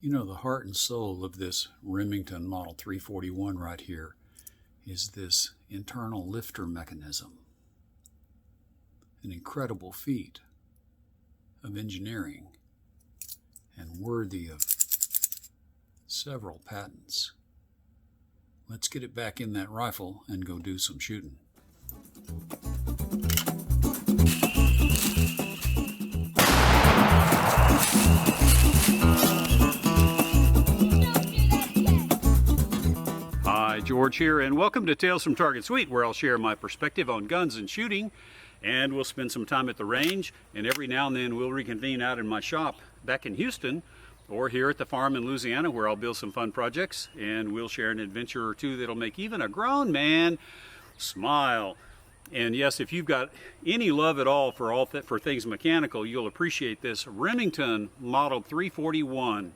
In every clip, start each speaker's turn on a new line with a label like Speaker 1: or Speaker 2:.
Speaker 1: You know, the heart and soul of this Remington Model 341 right here is this internal lifter mechanism. An incredible feat of engineering and worthy of several patents. Let's get it back in that rifle and go do some shooting. Hi, George here, and welcome to Tales from Target Suite, where I'll share my perspective on guns and shooting, and we'll spend some time at the range, and every now and then we'll reconvene out in my shop back in Houston, or here at the farm in Louisiana, where I'll build some fun projects, and we'll share an adventure or two that'll make even a grown man smile. And yes, if you've got any love at all for things mechanical, you'll appreciate this Remington Model 341.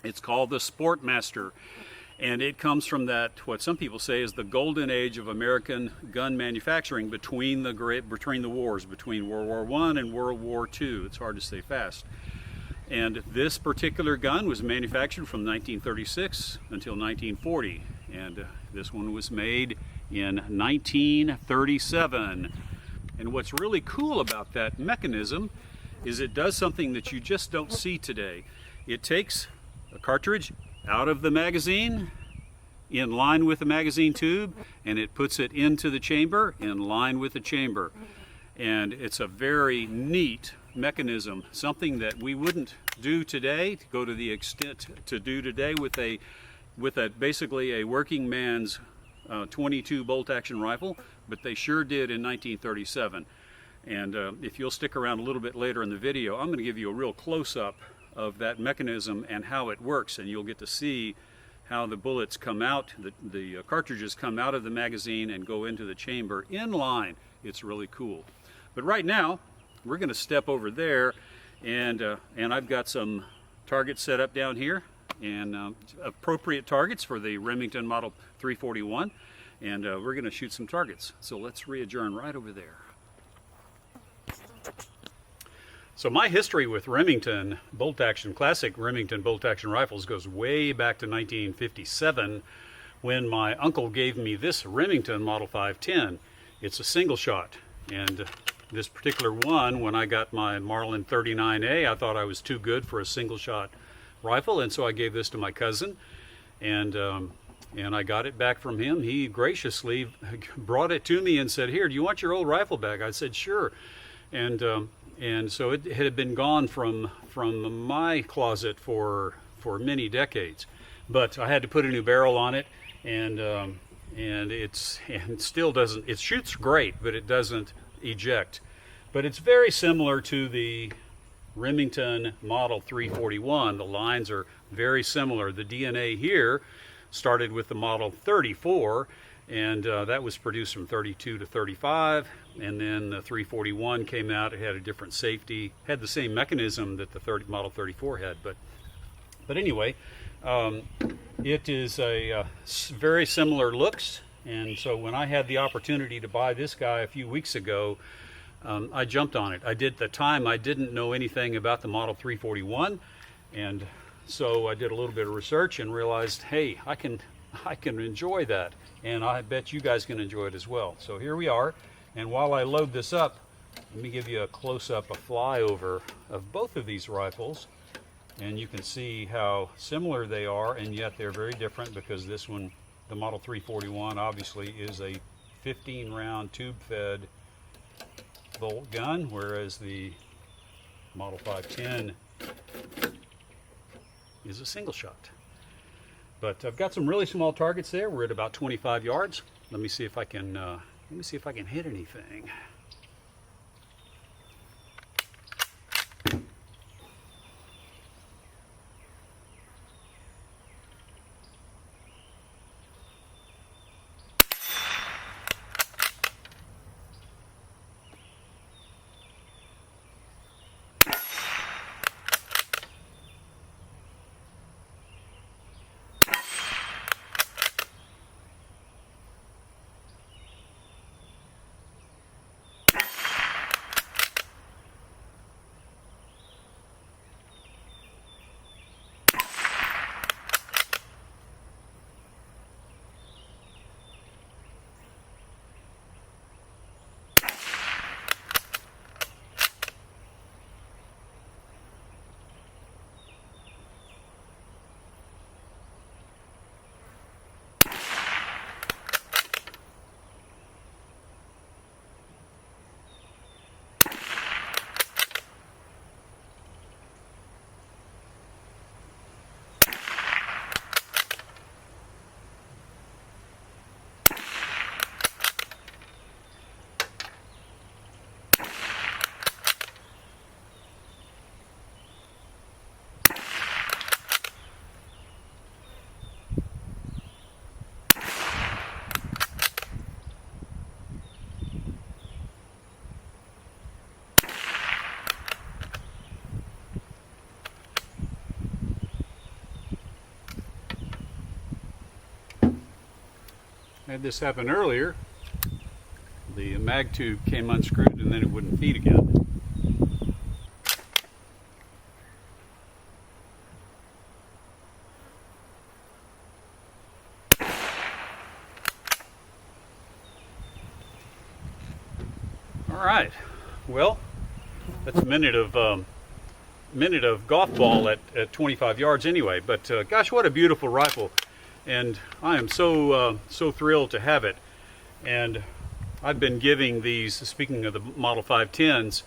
Speaker 1: It's called the Sportmaster. And it comes from that, what some people say is the golden age of American gun manufacturing between the wars, between World War I and World War II. It's hard to say fast. And this particular gun was manufactured from 1936 until 1940. And this one was made in 1937. And what's really cool about that mechanism is it does something that you just don't see today. It takes a cartridge out of the magazine in line with the magazine tube, and it puts it into the chamber in line with the chamber. And it's a very neat mechanism, something that we wouldn't do today, to go to the extent to do today with basically a working man's 22 bolt action rifle, but they sure did in 1937. And if you'll stick around a little bit later in the video, I'm going to give you a real close-up of that mechanism and how it works, and you'll get to see how the bullets come out, the cartridges come out of the magazine and go into the chamber in line. It's really cool. But right now we're going to step over there, and I've got some targets set up down here, and appropriate targets for the Remington Model 341, and we're going to shoot some targets. So let's re-adjourn right over there. So my history with Remington classic Remington bolt-action rifles goes way back to 1957, when my uncle gave me this Remington Model 510. It's a single shot, and this particular one, when I got my Marlin 39A, I thought I was too good for a single shot rifle, and so I gave this to my cousin, and I got it back from him. He graciously brought it to me and said, "Here, do you want your old rifle back?" I said, "Sure." And so it had been gone from my closet for many decades, but I had to put a new barrel on it, and it still doesn't. It shoots great, but it doesn't eject. But it's very similar to the Remington Model 341. The lines are very similar. The DNA here started with the Model 34. And that was produced from 32 to 35, and then the 341 came out. It had a different safety, had the same mechanism that the Model 34 had, but anyway, it is a very similar looks. And so when I had the opportunity to buy this guy a few weeks ago, I jumped on it. At the time, I didn't know anything about the Model 341, and so I did a little bit of research and realized, hey, I can enjoy that, and I bet you guys can enjoy it as well. So here we are, and while I load this up, let me give you a close-up, a flyover of both of these rifles, and you can see how similar they are, and yet they're very different, because this one, the Model 341, obviously is a 15-round tube-fed bolt gun, whereas the Model 510 is a single shot. But I've got some really small targets there. We're at about 25 yards. Let me see if I can hit anything. Had this happen earlier. The mag tube came unscrewed and then it wouldn't feed again. All right, well, that's a minute of golf ball at 25 yards anyway. But gosh, what a beautiful rifle, and I am so thrilled to have it. And I've been giving these, speaking of the Model 510s,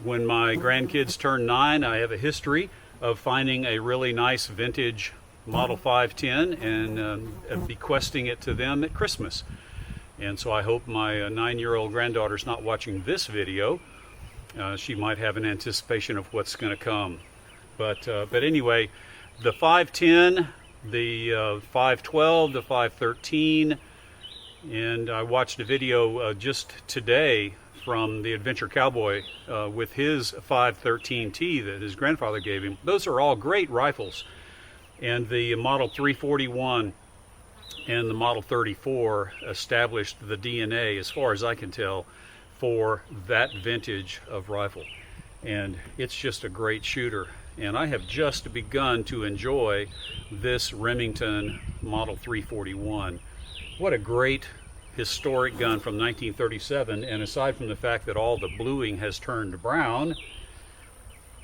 Speaker 1: when my grandkids turn 9, I have a history of finding a really nice vintage Model 510 and bequesting it to them at Christmas. And so I hope my 9-year-old granddaughter's not watching this video. She might have an anticipation of what's going to come. But anyway, the 510, the 512, the 513, and I watched a video just today from the Adventure Cowboy with his 513T that his grandfather gave him. Those are all great rifles. And the Model 341 and the Model 34 established the DNA, as far as I can tell, for that vintage of rifle. And it's just a great shooter. And I have just begun to enjoy this Remington Model 341. What a great historic gun from 1937. And aside from the fact that all the bluing has turned brown,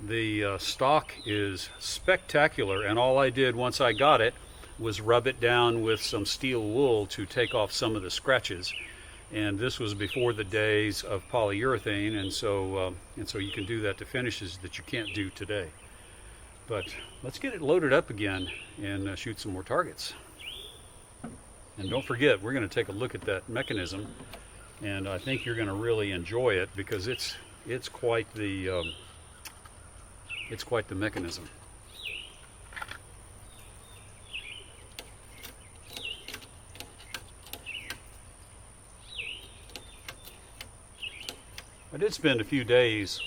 Speaker 1: the stock is spectacular. And all I did once I got it was rub it down with some steel wool to take off some of the scratches. And this was before the days of polyurethane, and so you can do that to finishes that you can't do today. But let's get it loaded up again and shoot some more targets. And don't forget, we're going to take a look at that mechanism, and I think you're going to really enjoy it because it's quite the mechanism. I did spend a few days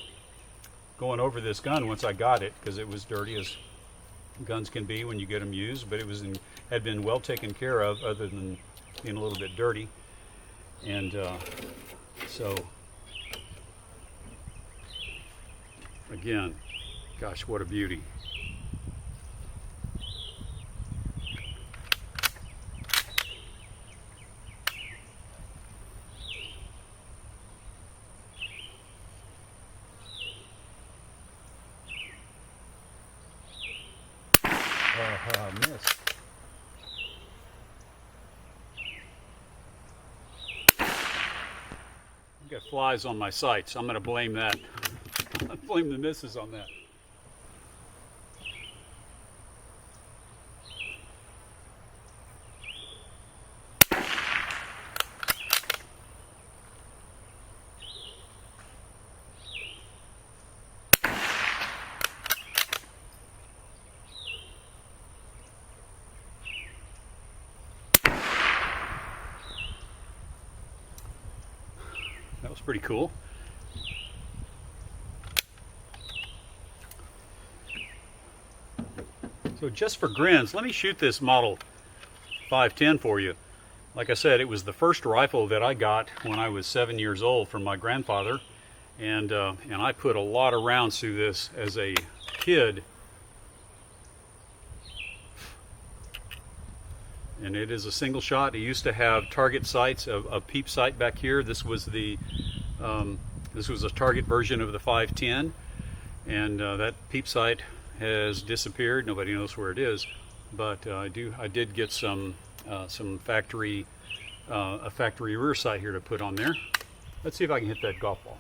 Speaker 1: going over this gun once I got it because it was dirty as guns can be when you get them used, but it had been well taken care of other than being a little bit dirty. And so again, gosh, what a beauty. Missed. I've got flies on my sights. I'm going to blame that. I blame the misses on that. That was pretty cool. So just for grins, let me shoot this Model 510 for you. Like I said, it was the first rifle that I got when I was 7 years old from my grandfather, and I put a lot of rounds through this as a kid. And it is a single shot. It used to have target sights, a peep sight back here. This was a target version of the 510, and that peep sight has disappeared. Nobody knows where it is, but I did get some factory a factory rear sight here to put on there. Let's see if I can hit that golf ball.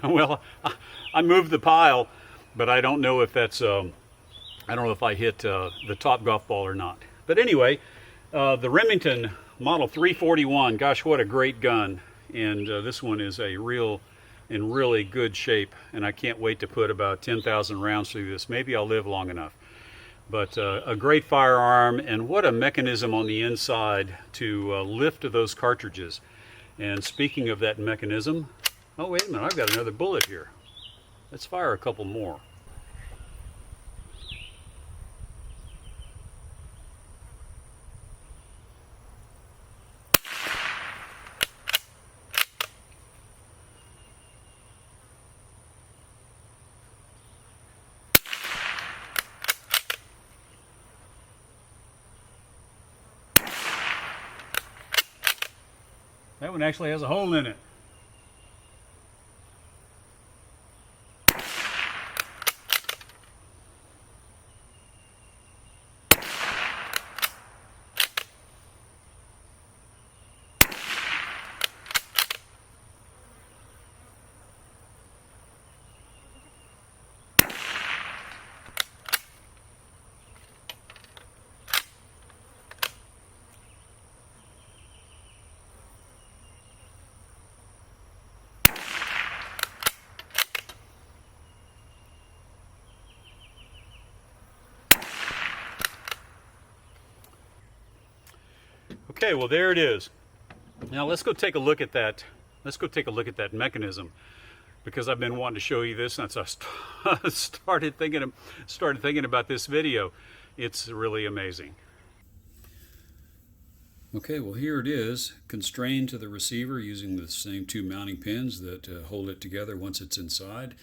Speaker 1: Well, I moved the pile, but I don't know if that's I don't know if I hit the top golf ball or not. But anyway, the Remington Model 341, gosh, what a great gun. And this one is in really good shape, and I can't wait to put about 10,000 rounds through this. Maybe I'll live long enough. But a great firearm, and what a mechanism on the inside to lift those cartridges. And speaking of that mechanism, oh wait a minute, I've got another bullet here. Let's fire a couple more. That one actually has a hole in it. Okay, well there it is. Now let's go take a look at that. Let's go take a look at that mechanism, because I've been wanting to show you this since I started thinking about this video. It's really amazing. Okay, well here it is, constrained to the receiver using the same two mounting pins that hold it together once it's inside.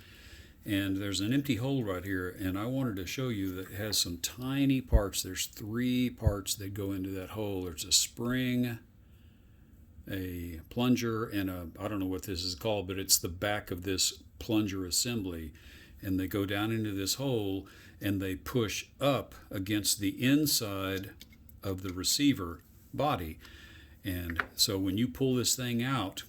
Speaker 1: And there's an empty hole right here, and I wanted to show you that it has some tiny parts. There's 3 parts that go into that hole. There's a spring, a plunger, and I don't know what this is called, but it's the back of this plunger assembly. And they go down into this hole and they push up against the inside of the receiver body. And so when you pull this thing out,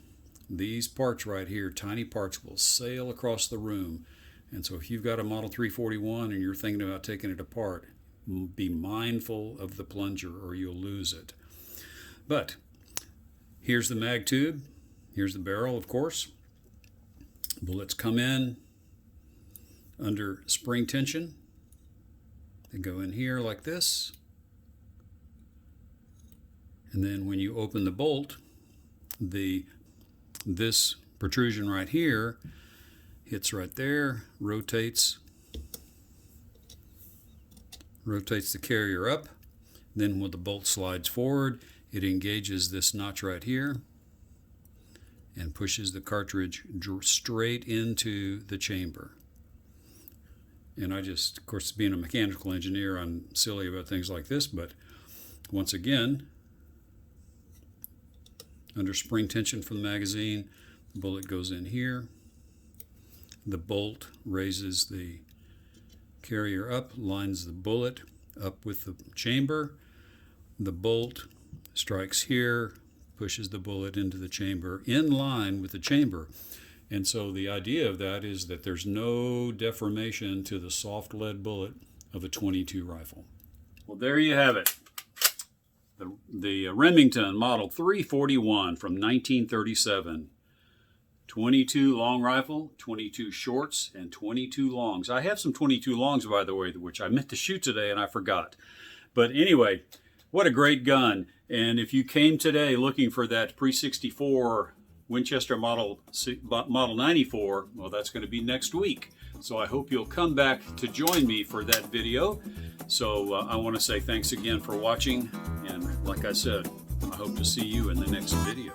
Speaker 1: these parts right here, tiny parts, will sail across the room. And so if you've got a Model 341 and you're thinking about taking it apart, be mindful of the plunger or you'll lose it. But here's the mag tube. Here's the barrel, of course. Bullets come in under spring tension. They go in here like this. And then when you open the bolt, this protrusion right here hits right there, rotates the carrier up. Then when the bolt slides forward, it engages this notch right here and pushes the cartridge straight into the chamber. And of course, being a mechanical engineer, I'm silly about things like this, but once again, under spring tension from the magazine, the bullet goes in here. The bolt raises the carrier up, lines the bullet up with the chamber. The bolt strikes here, pushes the bullet into the chamber in line with the chamber. And so the idea of that is that there's no deformation to the soft lead bullet of a .22 rifle. Well, there you have it. The Remington Model 341 from 1937. 22 long rifle, 22 shorts, and 22 longs. I have some 22 longs, by the way, which I meant to shoot today and I forgot. But anyway, what a great gun. And if you came today looking for that pre-64 Winchester Model 94, well, that's going to be next week. So I hope you'll come back to join me for that video. So I want to say thanks again for watching. And like I said, I hope to see you in the next video.